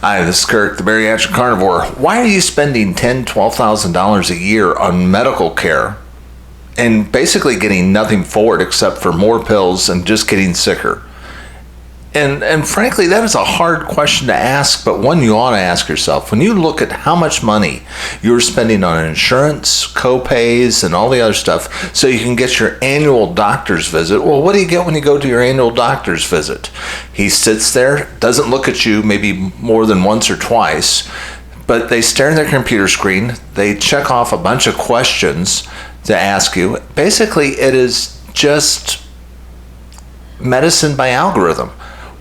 Hi, this is Kirk, the Bariatric Carnivore. Why are you spending $10,000, $12,000 a year on medical care and basically getting nothing for it except for more pills and just getting sicker? And frankly, that is a hard question to ask, but one you ought to ask yourself. When you look at how much money you're spending on insurance, co-pays, and all the other stuff so you can get your annual doctor's visit, well, what do you get when you go to your annual doctor's visit? He sits there, doesn't look at you maybe more than once or twice, but they stare at their computer screen, they check off a bunch of questions to ask you. Basically, it is just medicine by algorithm.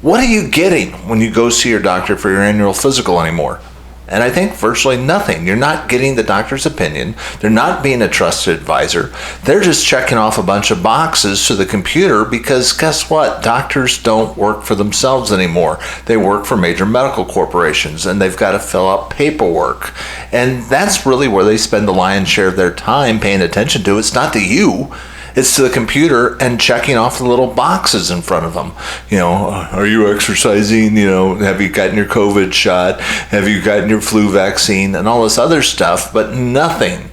What are you getting when you go see your doctor for your annual physical anymore? And I think virtually nothing. You're not getting the doctor's opinion. They're not being a trusted advisor. They're just checking off a bunch of boxes to the computer because guess what? Doctors don't work for themselves anymore. They work for major medical corporations and they've got to fill out paperwork. And that's really where they spend the lion's share of their time paying attention to. It's not to you. It's to the computer and checking off the little boxes in front of them. You know, are you exercising? You know, have you gotten your COVID shot? Have you gotten your flu vaccine? And all this other stuff, but nothing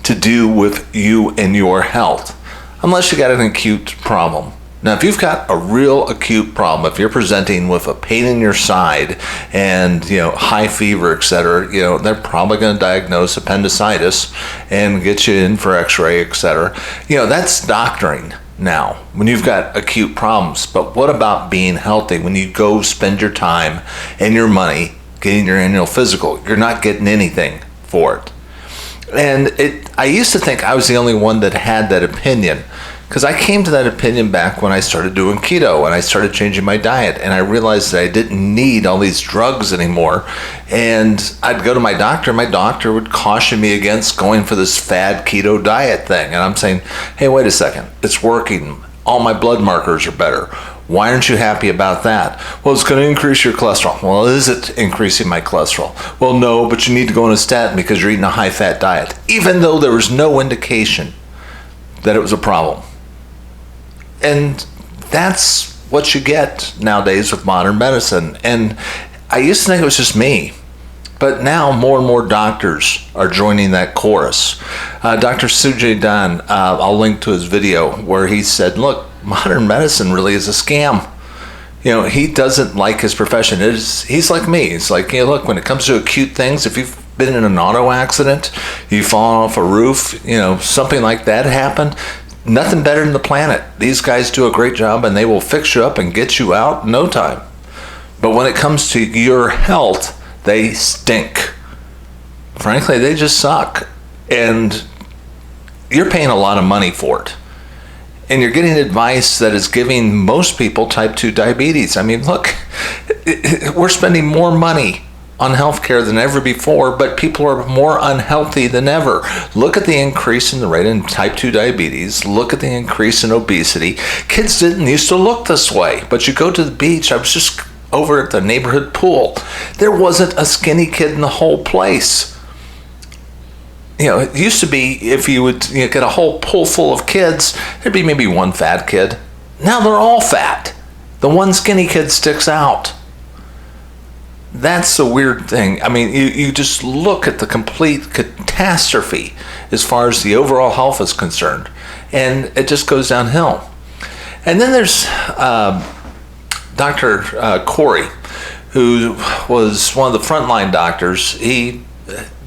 to do with you and your health, unless you got an acute problem. Now, if you've got a real acute problem, if you're presenting with a pain in your side and, high fever, etc., they're probably going to diagnose appendicitis and get you in for x-ray, etc. That's doctoring now when you've got acute problems. But what about being healthy when you go spend your time and your money getting your annual physical? You're not getting anything for it. And I used to think I was the only one that had that opinion. Because I came to that opinion back when I started doing keto and I started changing my diet, and I realized that I didn't need all these drugs anymore. And I'd go to my doctor would caution me against going for this fad keto diet thing. And I'm saying, hey, wait a second, it's working. All my blood markers are better. Why aren't you happy about that? Well, it's going to increase your cholesterol. Well, is it increasing my cholesterol? Well, no, but you need to go on a statin because you're eating a high-fat diet, even though there was no indication that it was a problem. And that's what you get nowadays with modern medicine. And I used to think it was just me, but now more and more doctors are joining that chorus. Dr. Sujay Dan, I'll link to his video where he said, look, modern medicine really is a scam. He doesn't like his profession. He's like me. It's like, look, when it comes to acute things, if you've been in an auto accident, you've fallen off a roof, something like that happened, nothing better than the planet. These guys do a great job and they will fix you up and get you out in no time. But when it comes to your health, they stink. Frankly, they just suck. And you're paying a lot of money for it. And you're getting advice that is giving most people type 2 diabetes. I mean, look, we're spending more money on healthcare than ever before, but people are more unhealthy than ever. Look at the increase in the rate in type 2 diabetes. Look at the increase in obesity. Kids didn't used to look this way, but you go to the beach. I was just over at the neighborhood pool. There wasn't a skinny kid in the whole place. It used to be if you would get a whole pool full of kids, there'd be maybe one fat kid. Now they're all fat. The one skinny kid sticks out. That's the weird thing. I mean, you just look at the complete catastrophe as far as the overall health is concerned, and it just goes downhill. And then there's Dr. Corey, who was one of the frontline doctors. He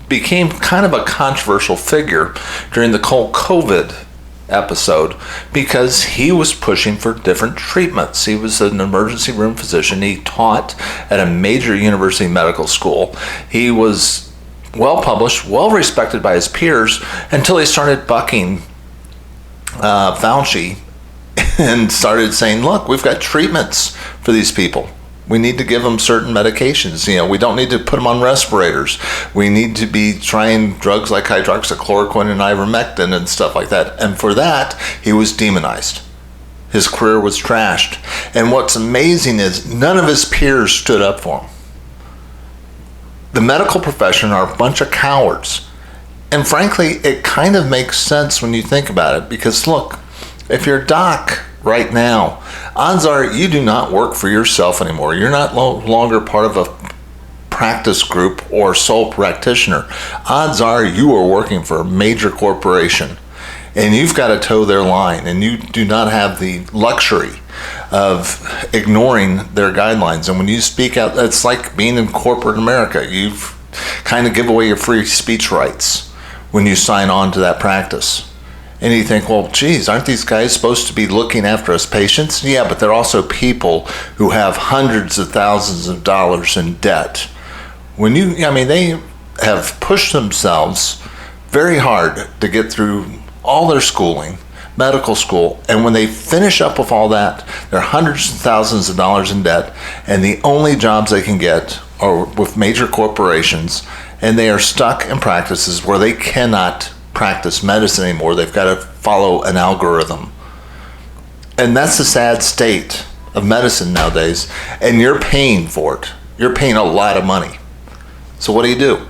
became kind of a controversial figure during the whole COVID episode because he was pushing for different treatments. He was an emergency room physician. He taught at a major university medical school. He was well published, well respected by his peers until he started bucking Fauci and started saying, look, we've got treatments for these people. We need to give them certain medications. We don't need to put them on respirators. We need to be trying drugs like hydroxychloroquine and ivermectin and stuff like that. And for that, he was demonized. His career was trashed. And what's amazing is none of his peers stood up for him. The medical profession are a bunch of cowards. And frankly, it kind of makes sense when you think about it. Because look, if you're a doc right now, odds are you do not work for yourself anymore. You're not no longer part of a practice group or sole practitioner, odds are you are working for a major corporation and you've got to toe their line, and you do not have the luxury of ignoring their guidelines. And when you speak out, it's like being in corporate America. You've kind of give away your free speech rights when you sign on to that practice. And you think, well, geez, aren't these guys supposed to be looking after us patients? Yeah, but they're also people who have hundreds of thousands of dollars in debt. They have pushed themselves very hard to get through all their schooling, medical school, and when they finish up with all that, they're hundreds of thousands of dollars in debt, and the only jobs they can get are with major corporations, and they are stuck in practices where they cannot practice medicine anymore. They've got to follow an algorithm. And that's the sad state of medicine nowadays, and you're paying for it. You're paying a lot of money. So what do?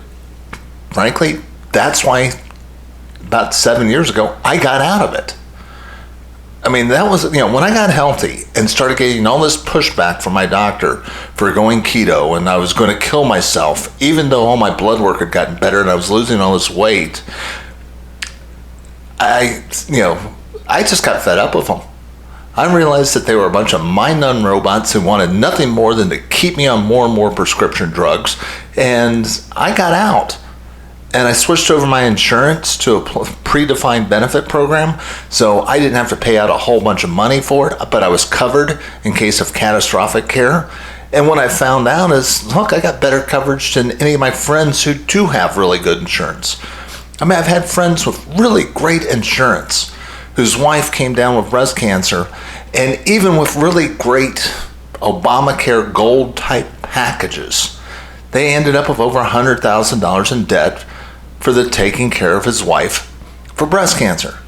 Frankly, that's why about 7 years ago, I got out of it. That was, when I got healthy and started getting all this pushback from my doctor for going keto, and I was going to kill myself, even though all my blood work had gotten better and I was losing all this weight, I just got fed up with them. I realized that they were a bunch of mind-numbed robots who wanted nothing more than to keep me on more and more prescription drugs, and I got out. And I switched over my insurance to a predefined benefit program, so I didn't have to pay out a whole bunch of money for it, but I was covered in case of catastrophic care. And what I found out is, look, I got better coverage than any of my friends who do have really good insurance. I've had friends with really great insurance whose wife came down with breast cancer, and even with really great Obamacare Gold type packages, they ended up with over $100,000 in debt for the taking care of his wife for breast cancer.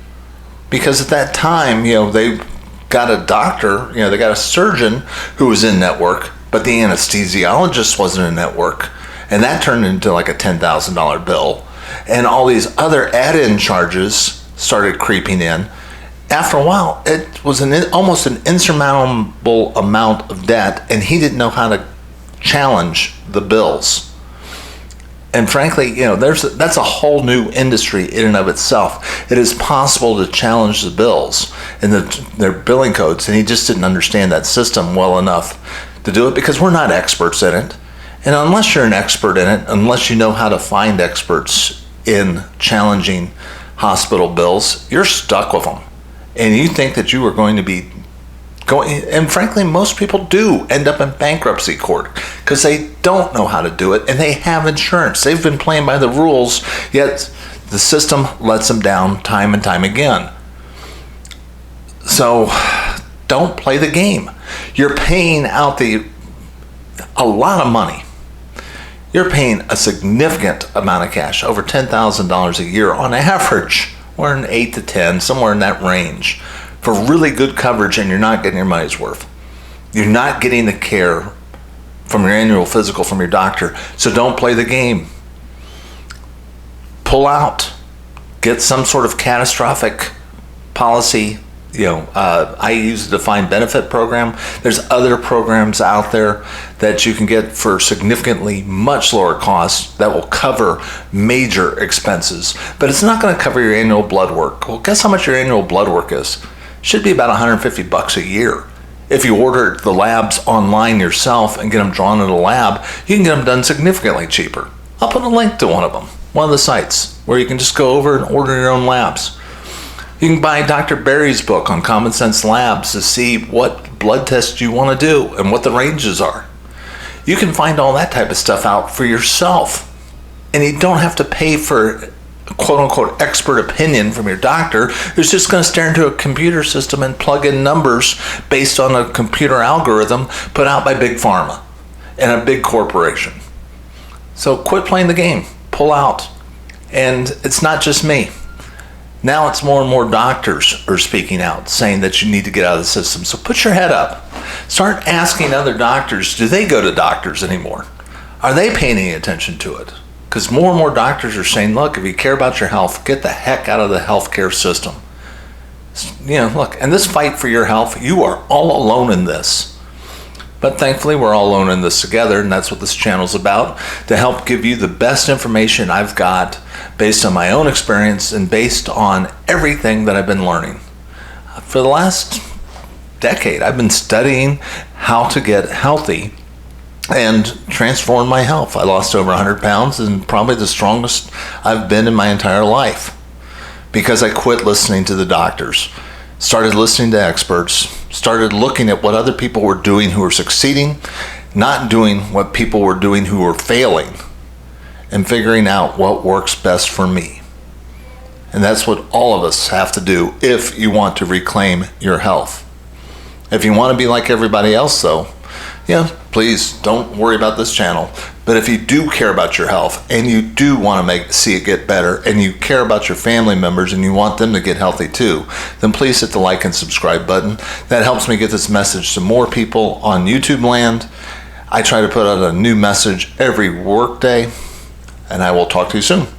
Because at that time, they got a doctor, they got a surgeon who was in network, but the anesthesiologist wasn't in network. And that turned into like a $10,000 bill. And all these other add-in charges started creeping in. After a while, it was almost an insurmountable amount of debt, and he didn't know how to challenge the bills. And frankly, that's a whole new industry in and of itself. It is possible to challenge the bills and their billing codes, and he just didn't understand that system well enough to do it, because we're not experts in it. And unless you're an expert in it, unless you know how to find experts in challenging hospital bills, you're stuck with them. And you think that you are going to be and frankly, most people do end up in bankruptcy court because they don't know how to do it, and they have insurance. They've been playing by the rules, yet the system lets them down time and time again. So don't play the game. You're paying out a lot of money. You're paying a significant amount of cash, over $10,000 a year on average, or an 8 to 10, somewhere in that range, for really good coverage, and you're not getting your money's worth. You're not getting the care from your annual physical from your doctor, so don't play the game. Pull out. Get some sort of catastrophic policy. I use a defined benefit program. There's other programs out there that you can get for significantly much lower costs that will cover major expenses, but it's not going to cover your annual blood work. Well, guess how much your annual blood work is? Should be about $150 a year. If you order the labs online yourself and get them drawn in a lab, you can get them done significantly cheaper. I'll put a link to one of them, one of the sites, where you can just go over and order your own labs. You can buy Dr. Barry's book on Common Sense Labs to see what blood tests you want to do and what the ranges are. You can find all that type of stuff out for yourself, and you don't have to pay for quote-unquote expert opinion from your doctor who's just going to stare into a computer system and plug in numbers based on a computer algorithm put out by Big Pharma and a big corporation. So quit playing the game. Pull out. And it's not just me. Now it's more and more doctors are speaking out, saying that you need to get out of the system. So put your head up. Start asking other doctors, do they go to doctors anymore? Are they paying any attention to it? Because more and more doctors are saying, look, if you care about your health, get the heck out of the healthcare system. Look, and this fight for your health, you are all alone in this. But thankfully, we're all alone in this together, and that's what this channel's about, to help give you the best information I've got based on my own experience and based on everything that I've been learning. For the last decade, I've been studying how to get healthy and transform my health. I lost over 100 pounds and probably the strongest I've been in my entire life because I quit listening to the doctors, started listening to experts, started looking at what other people were doing who were succeeding, not doing what people were doing who were failing, and figuring out what works best for me. And that's what all of us have to do if you want to reclaim your health. If you want to be like everybody else, though, please don't worry about this channel. But if you do care about your health and you do want to see it get better and you care about your family members and you want them to get healthy too, then please hit the like and subscribe button. That helps me get this message to more people on YouTube land. I try to put out a new message every workday, and I will talk to you soon.